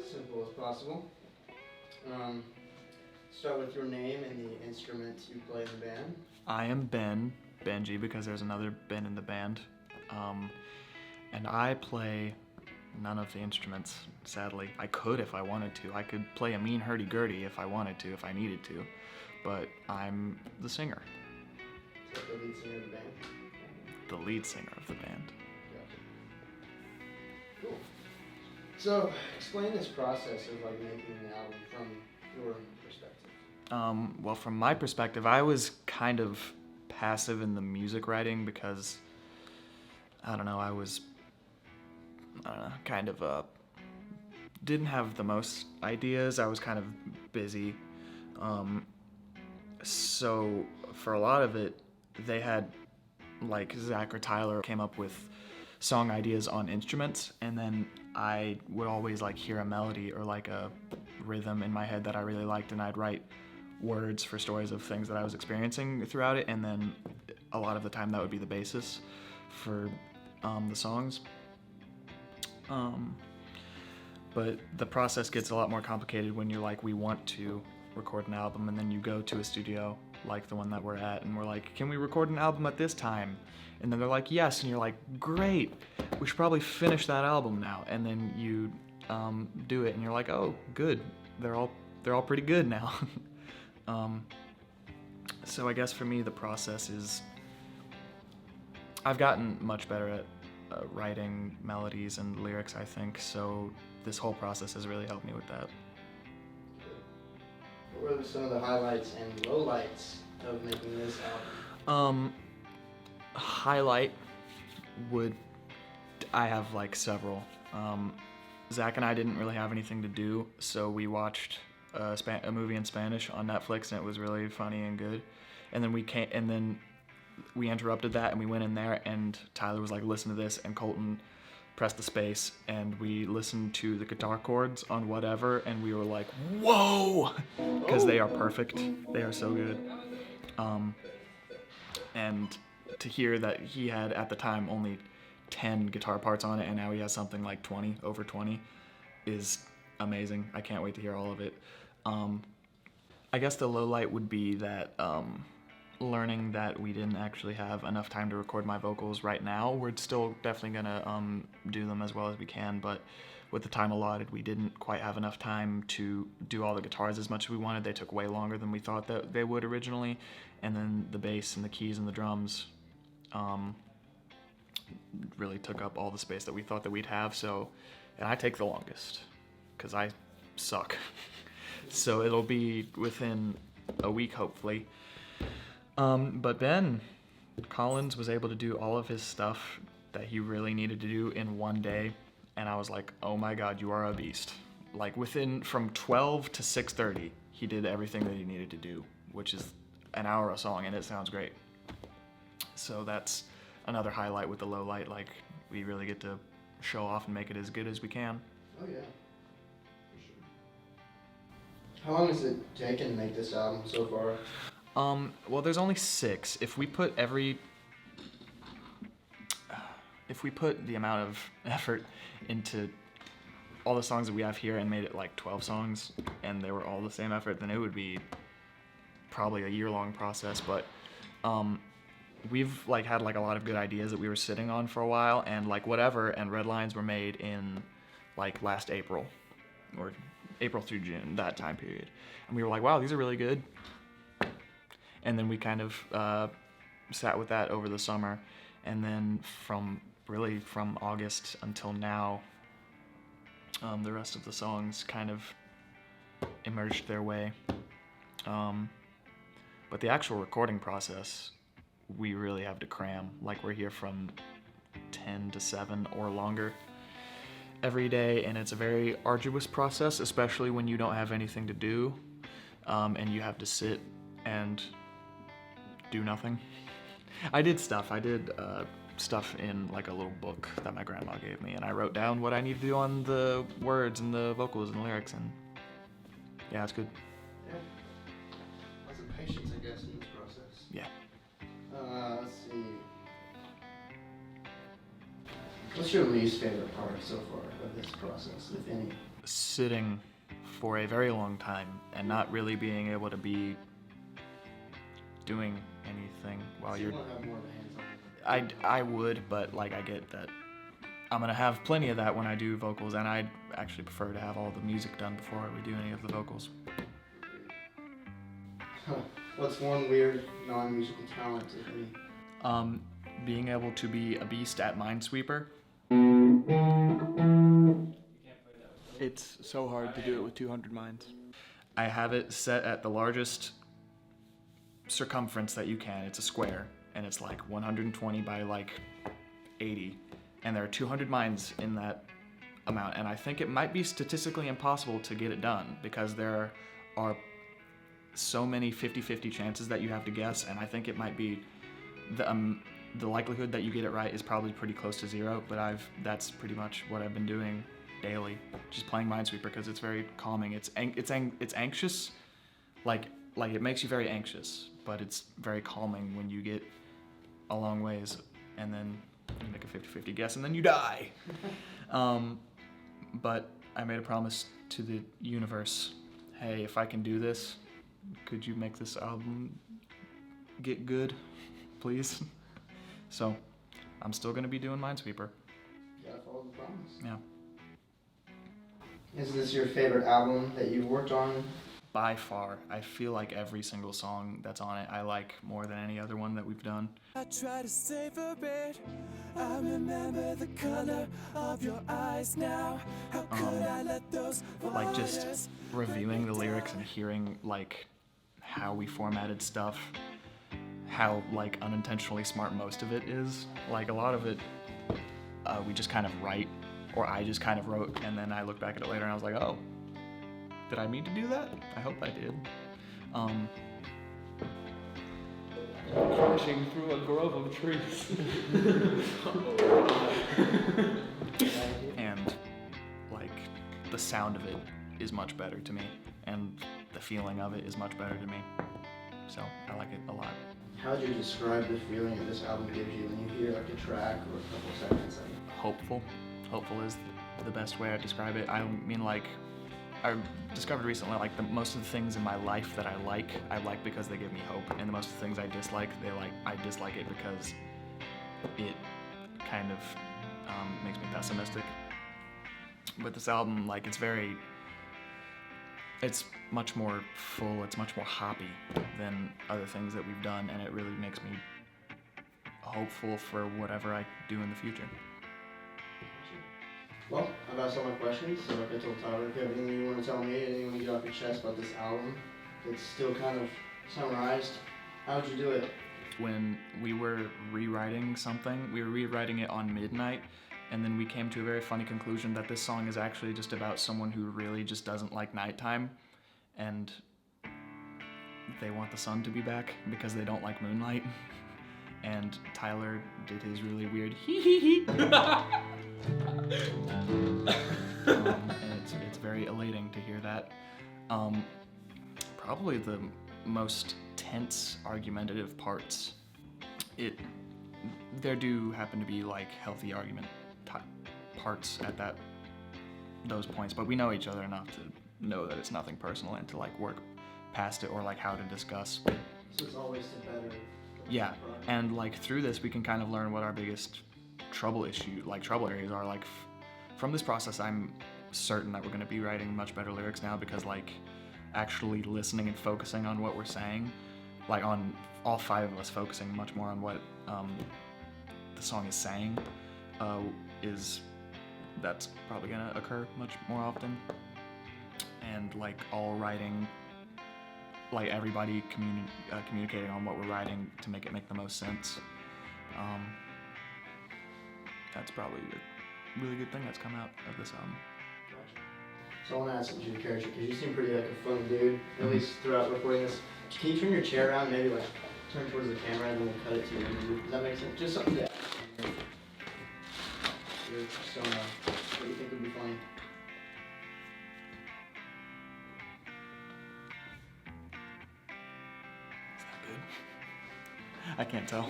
Simple as possible. Start with your name and the instrument you play in the band. I am Benji, because there's another Ben in the band. And I play none of the instruments, sadly. I could if I wanted to. I could play a mean hurdy-gurdy if I wanted to, if I needed to. But I'm the singer. Is that the lead singer of the band? The lead singer of the band. Gotcha. Cool. So, explain this process of like making an album from your perspective. Well, from my perspective, I was kind of passive in the music writing because, I don't know, I was kind of didn't have the most ideas. I was kind of busy. So for a lot of it, they had, like, Zach or Tyler came up with song ideas on instruments, and then I would always like hear a melody or like a rhythm in my head that I really liked, and I'd write words for stories of things that I was experiencing throughout it, and then a lot of the time that would be the basis for the songs. But the process gets a lot more complicated when you're like, we want to record an album, and then you go to a studio like the one that we're at, and we're like, can we record an album at this time? And then they're like, yes, and you're like, great, we should probably finish that album now. And then you do it, and you're like, oh, good, they're all pretty good now. So I guess for me the process is, I've gotten much better at writing melodies and lyrics, I think, so this whole process has really helped me with that. What were some of the highlights and lowlights of making this album? Highlight I have like several. Zach and I didn't really have anything to do, so we watched a movie in Spanish on Netflix, and it was really funny and good. And then we interrupted that, and we went in there, and Tyler was like, listen to this, and Colton pressed the space, and we listened to the guitar chords on whatever, and we were like, whoa, because they are perfect. They are so good. And to hear that he had at the time only 10 guitar parts on it, and now he has something like 20, over 20, is amazing. I can't wait to hear all of it. I guess the low light would be that learning that we didn't actually have enough time to record my vocals right now. We're still definitely gonna do them as well as we can, but with the time allotted, we didn't quite have enough time to do all the guitars as much as we wanted. They took way longer than we thought that they would originally, and then the bass and the keys and the drums really took up all the space that we thought that we'd have. So, and I take the longest because I suck. So it'll be within a week, hopefully. But Ben Collins was able to do all of his stuff that he really needed to do in one day, and I was like, oh my God, you are a beast. Like from 12 to 6:30, he did everything that he needed to do, which is an hour a song, and it sounds great. So that's another highlight with the low light. Like, we really get to show off and make it as good as we can. Oh yeah, for sure. How long has it taken to make this album so far? Well, there's only 6. If we put the amount of effort into all the songs that we have here and made it like 12 songs, and they were all the same effort, then it would be probably a year-long process. But we've like had like a lot of good ideas that we were sitting on for a while, and like whatever, and red lines were made in like last April, or April through June, that time period. And we were like, wow, these are really good. And then we kind of sat with that over the summer, and then from August until now, the rest of the songs kind of emerged their way. But the actual recording process, we really have to cram. Like, we're here from 10 to 7 or longer every day, and it's a very arduous process, especially when you don't have anything to do, and you have to sit and do nothing. I did stuff in like a little book that my grandma gave me, and I wrote down what I need to do on the words and the vocals and the lyrics, and yeah, it's good. Yeah. Lots of patience, I guess, in this process. Yeah. Let's see. What's your least favorite part so far of this process, if any? Sitting for a very long time and not really being able to be doing anything while So you're. you want to have more of a hands-on. I would, but like I get that I'm gonna have plenty of that when I do vocals, and I'd actually prefer to have all the music done before we do any of the vocals. What's one weird non-musical talent, if any? Being able to be a beast at Minesweeper. It's so hard to do it with 200 mines. I have it set at the largest circumference that you can. It's a square, and it's like 120 by like 80, and there are 200 mines in that amount, and I think it might be statistically impossible to get it done because there are so many 50-50 chances that you have to guess, and I think it might be the likelihood that you get it right is probably pretty close to zero, but that's pretty much what I've been doing daily, just playing Minesweeper because it's very calming. It's anxious, like it makes you very anxious, but it's very calming when you get a long ways and then you make a 50-50 guess and then you die. But I made a promise to the universe, hey, if I can do this, could you make this album get good, please? So I'm still gonna be doing Minesweeper. You gotta follow the promise. Yeah. Is this your favorite album that you've worked on? By far. I feel like every single song that's on it I like more than any other one that we've done. I try to savor it. I remember the color of your eyes now. How could I let those like just reviewing the lyrics and hearing like how we formatted stuff, how like unintentionally smart most of it is. Like a lot of it we just kind of write, or I just kind of wrote, and then I look back at it later and I was like, oh, did I mean to do that? I hope I did. Crashing through a grove of trees. And like the sound of it is much better to me, and the feeling of it is much better to me. So I like it a lot. How would you describe the feeling that this album gives you when you hear like a track or a couple seconds of it? Hopeful. Hopeful is the best way I describe it. I mean, like, I discovered recently, like, most of the things in my life that I like because they give me hope, and the most of the things I dislike, I dislike it because it kind of makes me pessimistic. With this album, like, it's much more full, it's much more hoppy than other things that we've done, and it really makes me hopeful for whatever I do in the future. Well, I've asked all my questions, so like I told Tyler, if you have anything you want to tell me, anything you want to get off your chest about this album that's still kind of summarized, how would you do it? When we were rewriting something, we were rewriting it on midnight, and then we came to a very funny conclusion that this song is actually just about someone who really just doesn't like nighttime, and they want the sun to be back because they don't like moonlight. And Tyler did his really weird hee. And it's very elating to hear that. Probably the most tense, argumentative parts. There do happen to be like healthy argument parts at those points, but we know each other enough to know that it's nothing personal and to like work past it or like how to discuss. So it's always the better. Yeah, and like through this we can kind of learn what our biggest trouble areas are. Like from this process, I'm certain that we're going to be writing much better lyrics now because like actually listening and focusing on what we're saying, like on all five of us focusing much more on what the song is saying, that's probably going to occur much more often. And like all writing, like everybody communicating on what we're writing to make it make the most sense. That's probably a really good thing that's come out of this album. Gotcha. So I want to ask you your character, because you seem pretty like a fun dude, at least throughout recording this. Can you turn your chair around, maybe like turn towards the camera and then we'll cut it to you? Does that make sense? Just something to ask. Your persona, what you think would be funny? Is that good? I can't tell.